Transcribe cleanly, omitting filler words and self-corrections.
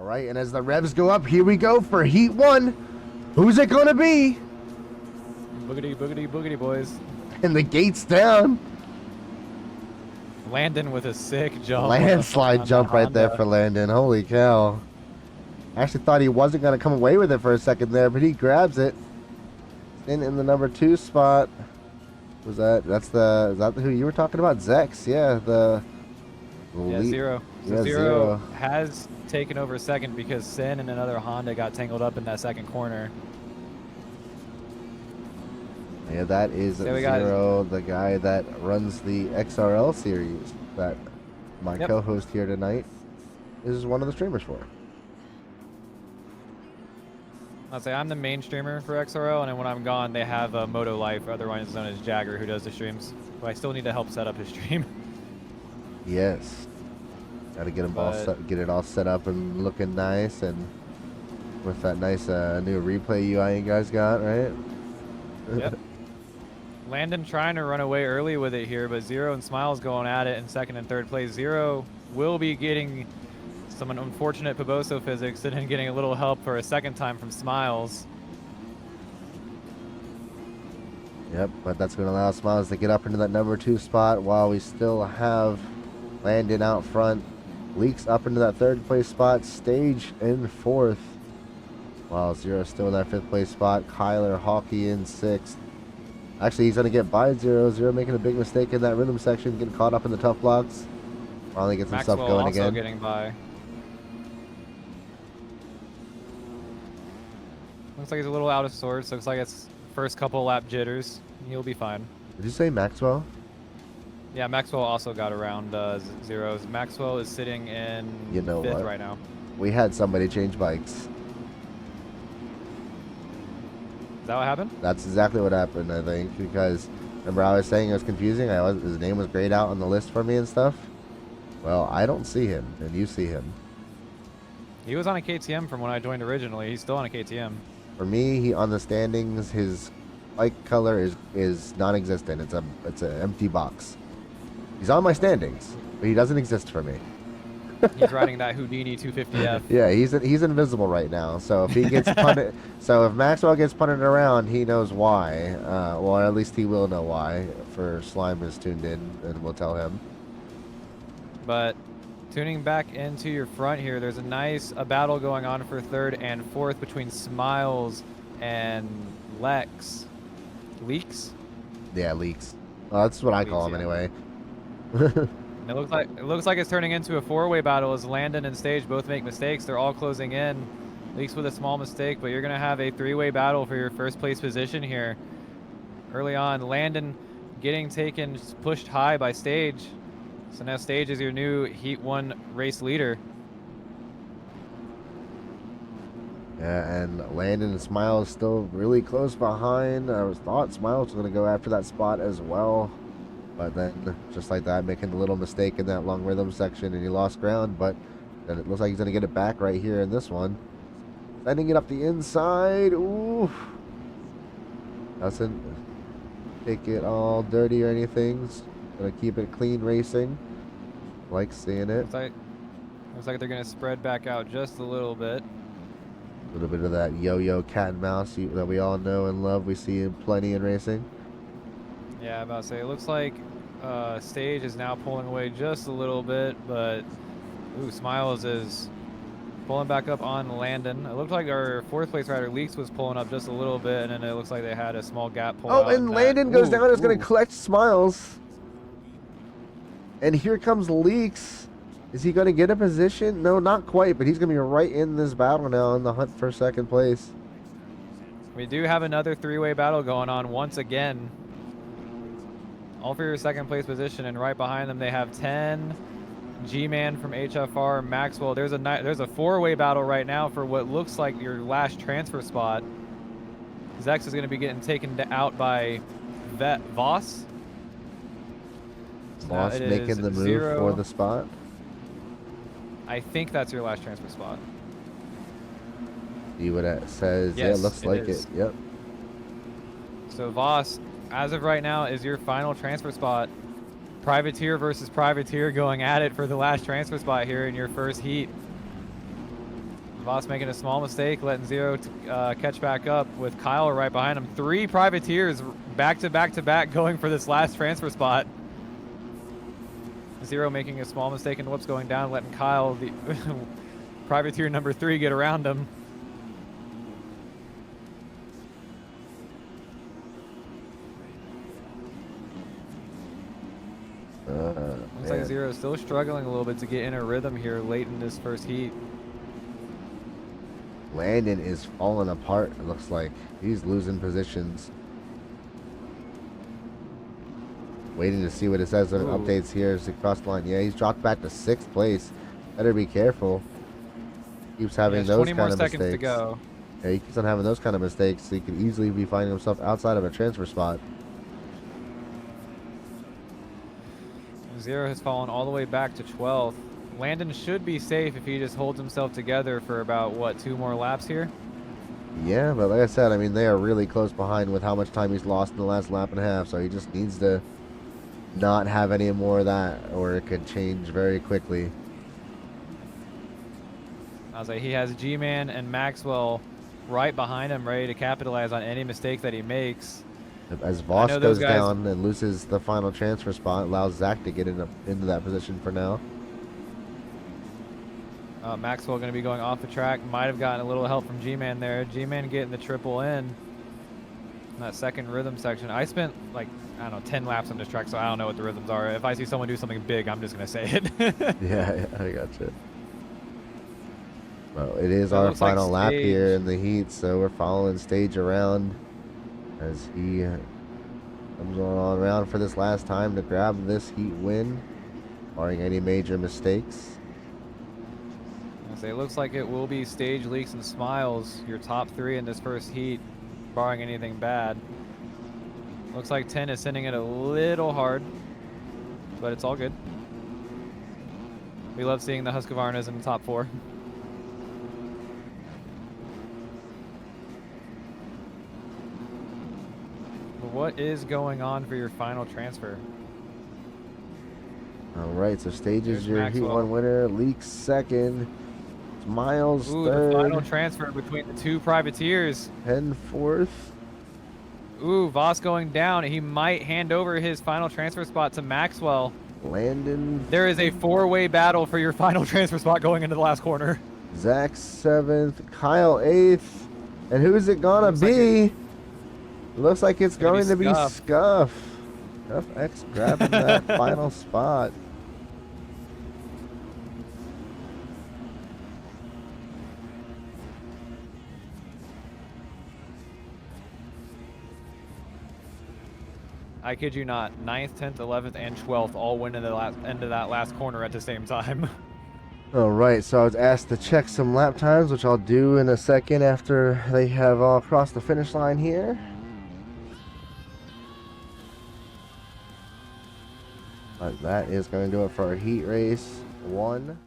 right, and as the revs go up, here we go for Heat 1. Who's it going to be? Boogity, boogity, boogity, boys. And the gate's down. Landon with a sick jump. Landslide jump right there for Landon. Holy cow. I actually thought he wasn't going to come away with it for a second there, but he grabs it. In the number 2 spot. Is that who you were talking about? Zex, yeah. Zero. So yeah, Zero has taken over second because Sin and another Honda got tangled up in that second corner. Yeah, that is Zero, the guy that runs the XRL series that my co-host here tonight is one of the streamers for. I'll say I'm the main streamer for XRL, and then when I'm gone, they have Moto Life, otherwise known as Jagger, who does the streams. But I still need to help set up his stream. Yes. Got to get them get it all set up and looking nice, and with that nice new replay UI you guys got, right? Yep. Landon trying to run away early with it here, but Zero and Smiles going at it in second and third place. Zero will be getting some unfortunate Paboso physics and then getting a little help for a second time from Smiles. Yep, but that's going to allow Smiles to get up into that number 2 spot while we still have Landon out front. Leaks up into that 3rd place spot. Stage in 4th. While Zero still in that 5th place spot. Kyler Hockey in 6th. Actually, he's going to get by Zero. Zero making a big mistake in that rhythm section, getting caught up in the tough blocks. Finally gets himself going again. Also getting by. Looks like he's a little out of sorts. Looks like it's first couple lap jitters. He'll be fine. Did you say Maxwell? Yeah, Maxwell also got around Zeros. Maxwell is sitting in 5th right now. We had somebody change bikes. Is that what happened? That's exactly what happened, I think, because remember I was saying it was confusing? His name was grayed out on the list for me and stuff? Well, I don't see him, and you see him. He was on a KTM from when I joined originally. He's still on a KTM. For me, on the standings, his bike color is non-existent. It's an empty box. He's on my standings, but he doesn't exist for me. He's riding that Houdini 250F. Yeah, he's invisible right now. So if he gets punted, so if Maxwell gets punted around, he knows why. Well, at least he will know why. For Slime is tuned in, and we'll tell him. But tuning back into your front here, there's a battle going on for 3rd and 4th between Smiles and Lex. Leaks? Yeah, Leaks. Well, that's what I call him anyway. It looks like it's turning into a 4-way battle as Landon and Stage both make mistakes. They're all closing in. Leaks with a small mistake, but you're going to have a 3-way battle for your 1st place position here. Early on, Landon getting pushed high by Stage. So now Stage is your new Heat 1 race leader. Yeah, and Landon and Smiles still really close behind. I thought Smiles was going to go after that spot as well. But then, just like that, making a little mistake in that long rhythm section, and he lost ground. But then it looks like he's going to get it back right here in this one. Sending it up the inside. Ooh. Doesn't take it all dirty or anything. Going to keep it clean racing. Like seeing it. Looks like they're going to spread back out just a little bit. A little bit of that yo-yo cat and mouse that we all know and love. We see plenty in racing. Yeah, I'm about to say, it looks like Stage is now pulling away just a little bit, but Smiles is pulling back up on Landon. It looked like our 4th place rider Leaks was pulling up just a little bit, and then it looks like they had a small gap pull out. Oh, and Landon goes down, is going to collect Smiles. And here comes Leaks. Is he going to get a position? No, not quite, but he's going to be right in this battle now in the hunt for 2nd place. We do have another 3-way battle going on once again. All for your 2nd place position, and right behind them they have 10, G-Man from HFR, Maxwell. There's a 4-way battle right now for what looks like your last transfer spot. Zex is going to be getting taken out by Voss. Voss making the move for the spot. I think that's your last transfer spot. See what it says. Yes, yeah, it looks like it. Yep. So Voss, as of right now, is your final transfer spot. Privateer versus Privateer going at it for the last transfer spot here in your first heat. Voss making a small mistake, letting Zero catch back up with Kyle right behind him. 3 privateers back to back to back going for this last transfer spot. Zero making a small mistake and whoops going down, letting Kyle, the privateer number 3, get around him. Looks like Zero is still struggling a little bit to get in a rhythm here late in this first heat. Landon is falling apart, it looks like. He's losing positions. Waiting to see what it says on updates here as it cross the line. Yeah, he's dropped back to 6th place. Better be careful. Keeps having those 20 kind more of seconds mistakes. to go. Yeah, he keeps on having those kind of mistakes, so he could easily be finding himself outside of a transfer spot. Zero has fallen all the way back to 12th. Landon should be safe if he just holds himself together for about, what, 2 more laps here? Yeah, but like I said, I mean, they are really close behind with how much time he's lost in the last lap and a half, so he just needs to not have any more of that, or it could change very quickly. I was like, he has G-Man and Maxwell right behind him, ready to capitalize on any mistake that he makes. As Voss goes guys, down and loses the final transfer spot, allows Zach to get into that position for now. Maxwell going to be going off the track. Might have gotten a little help from G-Man there. G-Man getting the triple in that second rhythm section. I spent like, I don't know, 10 laps on this track, so I don't know what the rhythms are. If I see someone do something big, I'm just going to say it. yeah, I got you. Well, it is our final lap here in the heat, so we're following Stage around as he comes on around for this last time to grab this heat win, barring any major mistakes. It looks like it will be Stage, Leaks, and Smiles, your top 3 in this first heat, barring anything bad. Looks like 10 is sending it a little hard, but it's all good. We love seeing the Husqvarnas in the top 4. But what is going on for your final transfer? All right, so Stage is your Maxwell. Heat 1 winner. Leaks second. Miles The third. final transfer between the 2 privateers. 10 fourth. Voss going down. He might hand over his final transfer spot to Maxwell. Landon. There is a 4-way battle for your final transfer spot going into the last corner. Zach 7th. Kyle 8th. And who's it gonna be? Looks like it's going to be Scuff. Scuff X grabbing that final spot. I kid you not, 9th, 10th, 11th, and 12th all went into the end of that last corner at the same time. All right, so I was asked to check some lap times, which I'll do in a second after they have all crossed the finish line here. But that is going to do it for our heat race 1.